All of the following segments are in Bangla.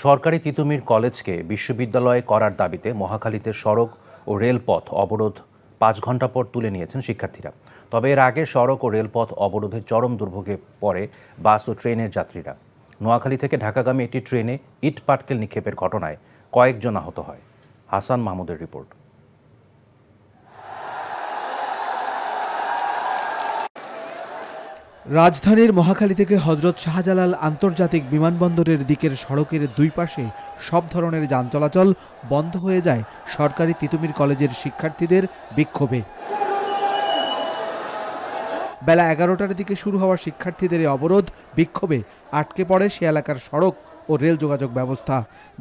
সরকারি তিতুমির কলেজকে বিশ্ববিদ্যালয় করার দাবিতে মহাখালীতে সড়ক ও রেলপথ অবরোধ ৫ ঘন্টা পর তুলে নিয়েছেন শিক্ষার্থীরা। তবে এর আগে সড়ক ও রেলপথ অবরোধে চরম দুর্ভোগে পড়ে বাস ও ট্রেনের যাত্রীরা। নোয়াখালী থেকে ঢাকাগামী একটি ট্রেনে ইট পাটকেল নিক্ষেপের ঘটনায় কয়েকজন আহত হয়। হাসান মাহমুদের রিপোর্ট। রাজধানীর মহাখালী থেকে হযরত শাহজালাল আন্তর্জাতিক বিমানবন্দরের দিকের সড়কের দুই পাশে সব ধরনের যান চলাচল বন্ধ হয়ে যায় সরকারি তিতুমির কলেজের শিক্ষার্থীদের বিক্ষোভে। বেলা ১১টার দিকে শুরু হওয়া শিক্ষার্থীদের এই অবরোধ বিক্ষোভে আটকে পড়ে সে এলাকার সড়ক ও রেল যোগাযোগ ব্যবস্থা।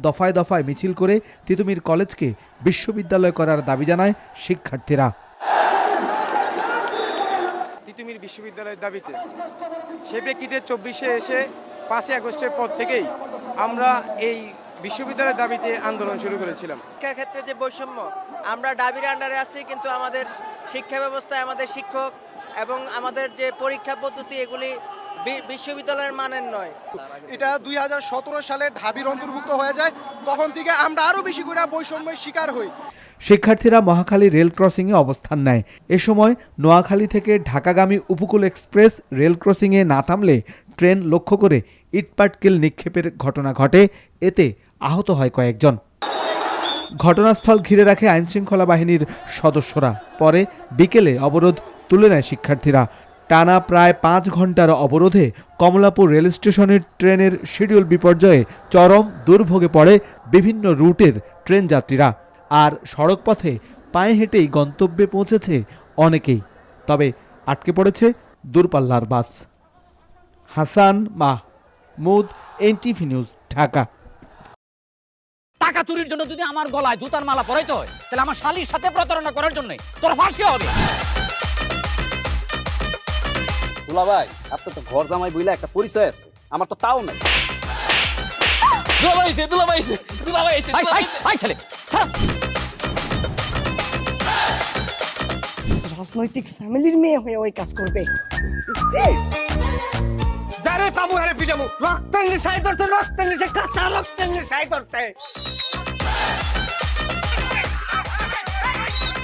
দফায় দফায় মিছিল করে তিতুমির কলেজকে বিশ্ববিদ্যালয় করার দাবি জানায় শিক্ষার্থীরা। তিতুমির বিশ্ববিদ্যালয়ের দাবিতে সে প্রেক্ষিতে ২৪শে এসে ৫ই আগস্টের পর থেকেই আমরা এই বিশ্ববিদ্যালয়ের দাবিতে আন্দোলন শুরু করেছিলাম। শিক্ষাক্ষেত্রে যে বৈষম্য, আমরা দাবির আন্ডারে আছি, কিন্তু আমাদের শিক্ষা ব্যবস্থায় আমাদের শিক্ষক এবং আমাদের যে পরীক্ষা পদ্ধতি এগুলি বিশ্ববিদ্যালয়ের মানের নয়। এটা ২০১৭ সালে ঢাবির অন্তর্ভুক্ত হয়ে যায়, তখন থেকে আমরা আরো বেশি করে বৈষম্যের শিকার হই। শিক্ষার্থীরা মহাখালী রেল ক্রসিংয়ে অবস্থান নেয়। এ সময় নোয়াখালী থেকে ঢাকাগামী উপকূল এক্সপ্রেস রেল ক্রসিংয়ে না থামলে ট্রেন লক্ষ্য করে ইটপাটকেল নিক্ষেপের ঘটনা ঘটে। এতে আহত হয় কয়েকজন। ঘটনাস্থল ঘিরে রাখে আইনশৃঙ্খলা বাহিনীর সদস্যরা। পরে বিকেলে অবরোধ তুলে নেয় শিক্ষার্থীরা। টানা প্রায় ৫ ঘন্টার অবরোধে কমলাপুর রেল স্টেশনের ট্রেনের শিডিউল বিপর্যয়ে চরম দুর্ভোগে পড়ে বিভিন্ন রুটের ট্রেন যাত্রীরা। আর সড়কপথে পায়ে হেঁটেই গন্তব্যে পৌঁছেছে অনেকেই। তবে আটকে পড়েছে দূরপাল্লার bus. Hasan Mahmud, NTV news, Dhaka. টাকা চুরির জন্য যদি আমার গলায় জুতার মালা পরাইতে হয়, তাহলে আমার শালীর সাথে প্রতারণা করার জন্য তোর ফাঁসি হবে। দুলা ভাই, আপনার তো ঘর জামাই বইলা একটা পরিচয় আছে, আমার তো তাও নাই। রাজনৈতিক ফ্যামিলির মেয়ে হয়ে ওই কাজ করবে। যারে পাবো আরে পিটামু, রক্তের নেশায় ধরতে, রক্তের নেশায়, কাঁচা রক্তের নেশায় ধরতে।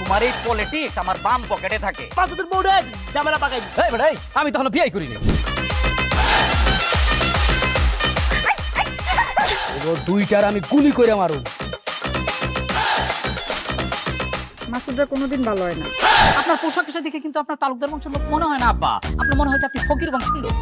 তোমার এই পলিটিক্স আমার বাম পকেটে থাকে। পাঁচদের বউরে ঝামেলা পাকাই। এই বেটাই, আমি তখন বিয়ে করিনি। দুইটার আমি গুলি করে মারু। মাসুদরা কোনোদিন ভালো হয় না। আপনার পোশাক আশাক দেখে কিন্তু আপনার তালুকদার বংশের লোক মনে হয় না আব্বা। আপনার মনে হয় যে আপনি ফকির বংশের লোক।